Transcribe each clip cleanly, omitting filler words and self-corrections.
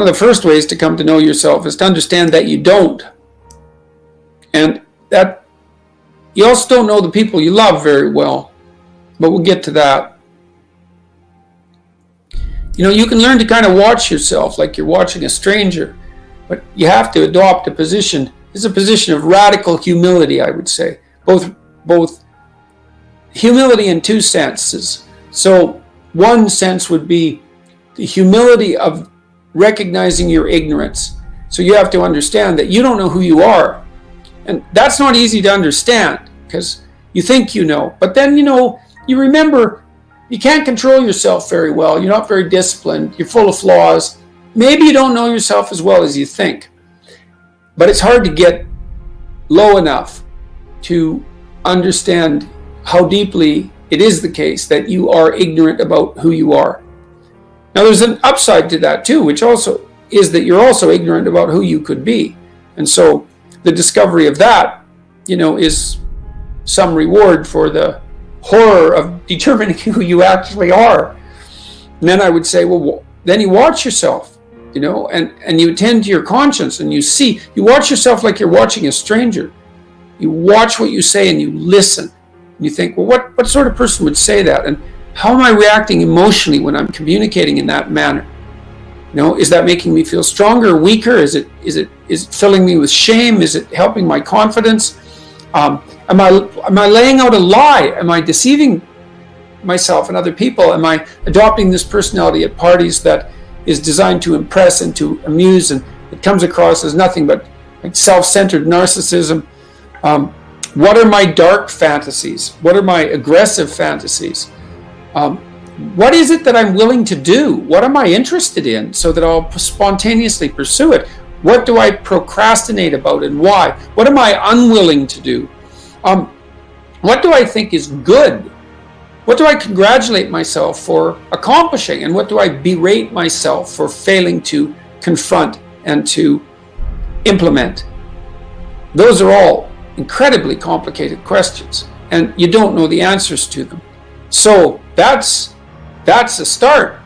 of the first ways to come to know yourself is to understand that you don't. And that you also don't know the people you love very well. But we'll get to that. You can learn to kind of watch yourself like you're watching a stranger. But you have to adopt a position. It's a position of radical humility, I would say. Both humility in two senses. So one sense would be the humility of recognizing your ignorance. So you have to understand that you don't know who you are. And that's not easy to understand because you think you know. But then, you remember you can't control yourself very well. You're not very disciplined. You're full of flaws. Maybe you don't know yourself as well as you think. But it's hard to get low enough to understand how deeply it is the case that you are ignorant about who you are. Now, there's an upside to that too, which also is that you're also ignorant about who you could be. And so the discovery of that, is some reward for the horror of determining who you actually are. And then I would say, well, then you watch yourself, and you attend to your conscience and you watch yourself like you're watching a stranger. You watch what you say and you listen. And you think, well, what sort of person would say that? And how am I reacting emotionally when I'm communicating in that manner? Is that making me feel stronger or weaker? Is it filling me with shame? Is it helping my confidence? Am I laying out a lie? Am I deceiving myself and other people? Am I adopting this personality at parties that is designed to impress and to amuse, and it comes across as nothing but like self-centered narcissism? What are my dark fantasies? What are my aggressive fantasies? What is it that I'm willing to do? What am I interested in so that I'll spontaneously pursue it? What do I procrastinate about and why? What am I unwilling to do? What do I think is good? What do I congratulate myself for accomplishing? And what do I berate myself for failing to confront and to implement? Those are all incredibly complicated questions, and you don't know the answers to them. So that's a start.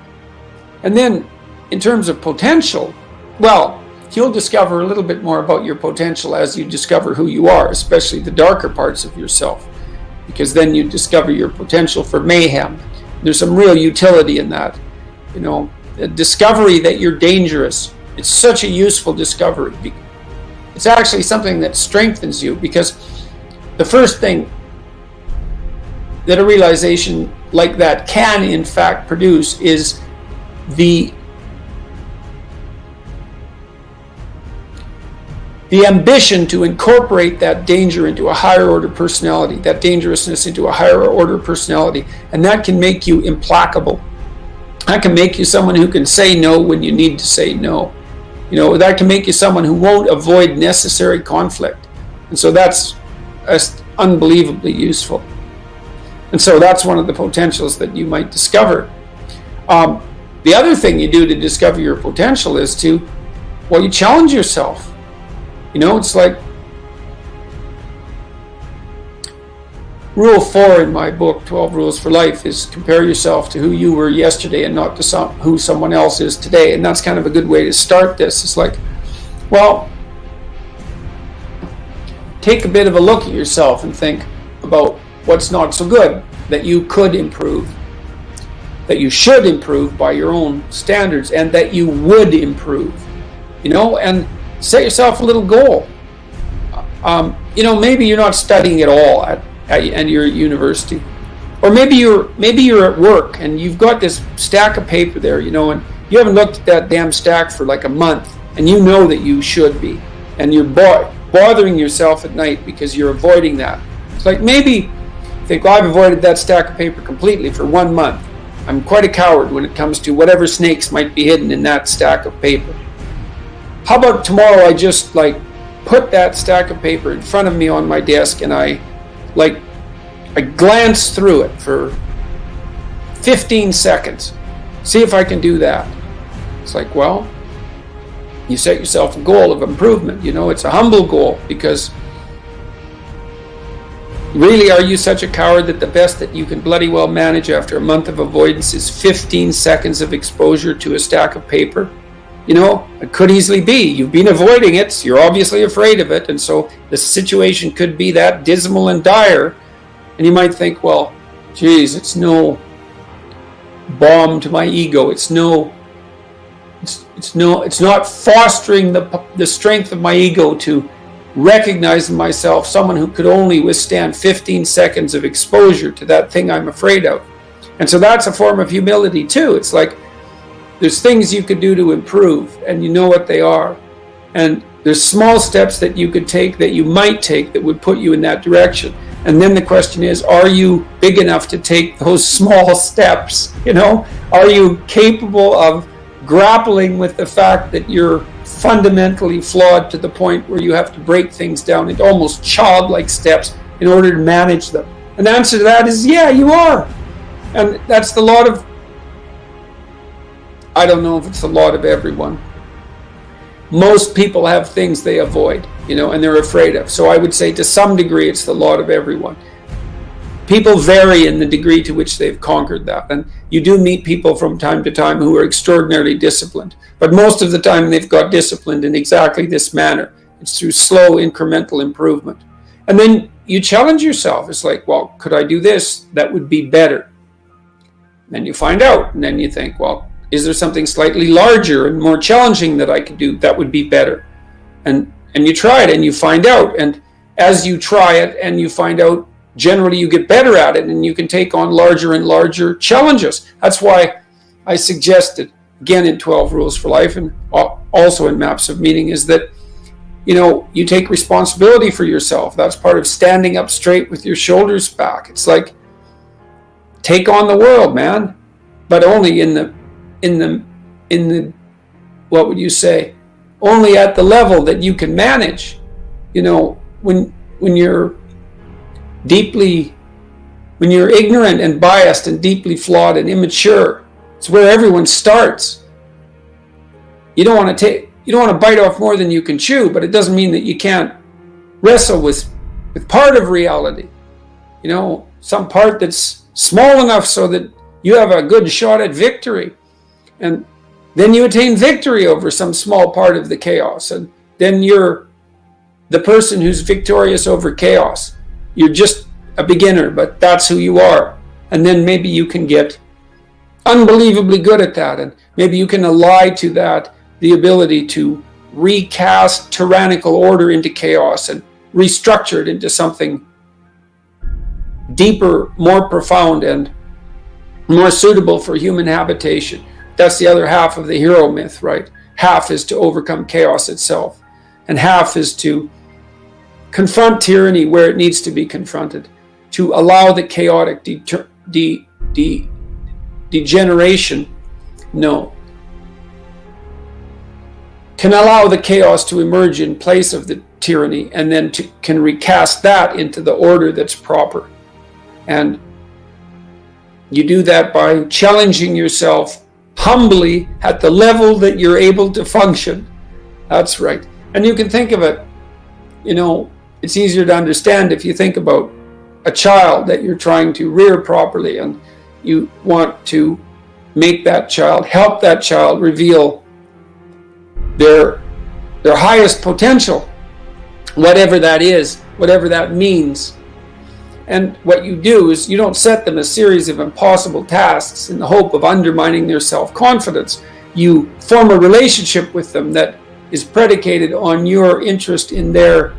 And then in terms of potential, well, you'll discover a little bit more about your potential as you discover who you are, especially the darker parts of yourself, because then you discover your potential for mayhem. There's some real utility in that. The discovery that you're dangerous. It's such a useful discovery. It's actually something that strengthens you, because the first thing that a realization like that can in fact produce is the ambition to incorporate that danger into a higher order personality, that dangerousness into a higher order personality, and that can make you implacable. That can make you someone who can say no when you need to say no. That can make you someone who won't avoid necessary conflict. And so that's unbelievably useful. And so that's one of the potentials that you might discover. The other thing you do to discover your potential is you challenge yourself. It's like Rule 4 in my book, 12 Rules for Life, is compare yourself to who you were yesterday and not to who someone else is today. And that's kind of a good way to start this. It's like, well, take a bit of a look at yourself and think about what's not so good that you could improve, that you should improve by your own standards, and that you would improve, and set yourself a little goal. Maybe you're not studying at all at your university, or maybe you're at work and you've got this stack of paper there, and you haven't looked at that damn stack for like a month, and you know that you should be, and you're bothering yourself at night because you're avoiding that. It's like, maybe you think, well, I've avoided that stack of paper completely for 1 month. I'm quite a coward when it comes to whatever snakes might be hidden in that stack of paper. How about tomorrow I just put that stack of paper in front of me on my desk, and I glance through it for 15 seconds. See if I can do that. It's like, well, you set yourself a goal of improvement. It's a humble goal, because really, are you such a coward that the best that you can bloody well manage after a month of avoidance is 15 seconds of exposure to a stack of paper? It could easily be. You've been avoiding it, so you're obviously afraid of it, and so the situation could be that dismal and dire, and you might think, well, geez, it's no balm to my ego. It's not fostering the strength of my ego to recognize in myself someone who could only withstand 15 seconds of exposure to that thing I'm afraid of. And so that's a form of humility too. It's like there's things you could do to improve, and you know what they are. And there's small steps that you could take, that you might take, that would put you in that direction. And then the question is, are you big enough to take those small steps? Are you capable of grappling with the fact that you're fundamentally flawed to the point where you have to break things down into almost childlike steps in order to manage them? And the answer to that is, yeah, you are. And that's the lot of, I don't know if it's the lot of everyone. Most people have things they avoid, and they're afraid of. So I would say to some degree, it's the lot of everyone. People vary in the degree to which they've conquered that. And you do meet people from time to time who are extraordinarily disciplined. But most of the time they've got disciplined in exactly this manner. It's through slow incremental improvement. And then you challenge yourself. It's like, well, could I do this? That would be better. And then you find out. And then you think, well, is there something slightly larger and more challenging that I could do that would be better? And you try it and you find out. And as you try it and you find out, generally you get better at it and you can take on larger and larger challenges. That's why I suggested, again in 12 Rules for Life and also in Maps of Meaning, is that, you take responsibility for yourself. That's part of standing up straight with your shoulders back. It's like, take on the world, man, but only in the what would you say, only at the level that you can manage. When you're ignorant and biased and deeply flawed and immature, it's where everyone starts. You don't want to bite off more than you can chew, but it doesn't mean that you can't wrestle with part of reality. Some part that's small enough so that you have a good shot at victory. And then you attain victory over some small part of the chaos. And then you're the person who's victorious over chaos. You're just a beginner, but that's who you are. And then maybe you can get unbelievably good at that. And maybe you can ally to that the ability to recast tyrannical order into chaos and restructure it into something deeper, more profound, and more suitable for human habitation. That's the other half of the hero myth, right? Half is to overcome chaos itself, and half is to confront tyranny where it needs to be confronted, to allow the chaotic degeneration, can allow the chaos to emerge in place of the tyranny, and then can recast that into the order that's proper. And you do that by challenging yourself humbly at the level that you're able to function. That's right. And you can think of it, it's easier to understand if you think about a child that you're trying to rear properly, and you want to make that child, help that child reveal their highest potential, whatever that is, whatever that means. And what you do is you don't set them a series of impossible tasks in the hope of undermining their self-confidence. You form a relationship with them that is predicated on your interest in their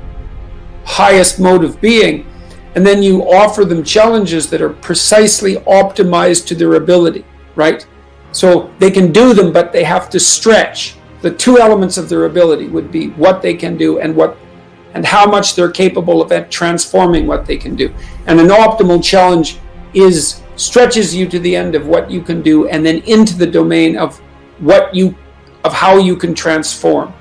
highest mode of being. And then you offer them challenges that are precisely optimized to their ability, right? So they can do them, but they have to stretch. The two elements of their ability would be what they can do and how much they're capable of transforming what they can do. And an optimal challenge stretches you to the end of what you can do, and then into the domain of how you can transform.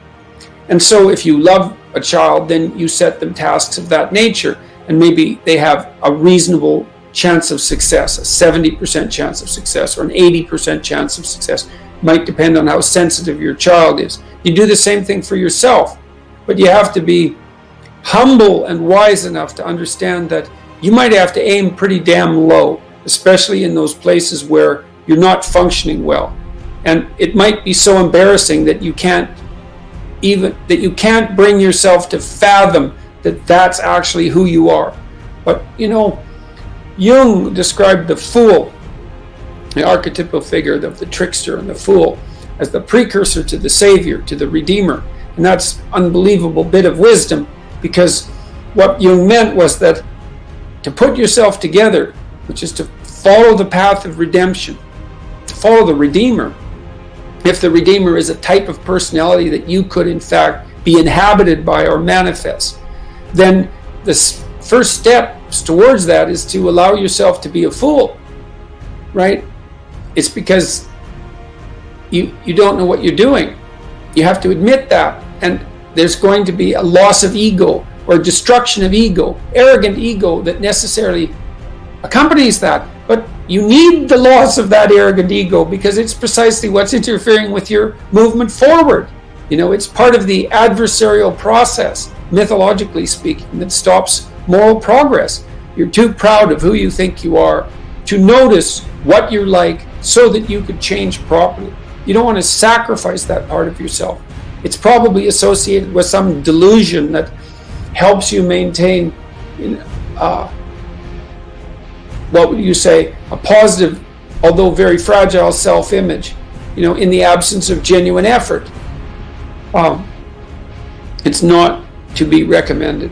And so if you love a child, then you set them tasks of that nature, and maybe they have a reasonable chance of success, a 70% chance of success, or an 80% chance of success. Might depend on how sensitive your child is. You do the same thing for yourself, but you have to be humble and wise enough to understand that you might have to aim pretty damn low, especially in those places where you're not functioning well. And it might be so embarrassing that you can't bring yourself to fathom that that's actually who you are. But Jung described the fool, the archetypal figure of the trickster and the fool, as the precursor to the savior, to the redeemer. And that's an unbelievable bit of wisdom, because what Jung meant was that to put yourself together, which is to follow the path of redemption, to follow the redeemer. If the redeemer is a type of personality that you could in fact be inhabited by or manifest, then the first steps towards that is to allow yourself to be a fool, right? It's because you don't know what you're doing. You have to admit that. And there's going to be a loss of ego or destruction of ego, arrogant ego that necessarily accompanies that. But you need the loss of that arrogant ego, because it's precisely what's interfering with your movement forward. It's part of the adversarial process, mythologically speaking, that stops moral progress. You're too proud of who you think you are to notice what you're like so that you could change properly. You don't want to sacrifice that part of yourself. It's probably associated with some delusion that helps you maintain, what would you say, a positive, although very fragile self-image, in the absence of genuine effort. It's not to be recommended.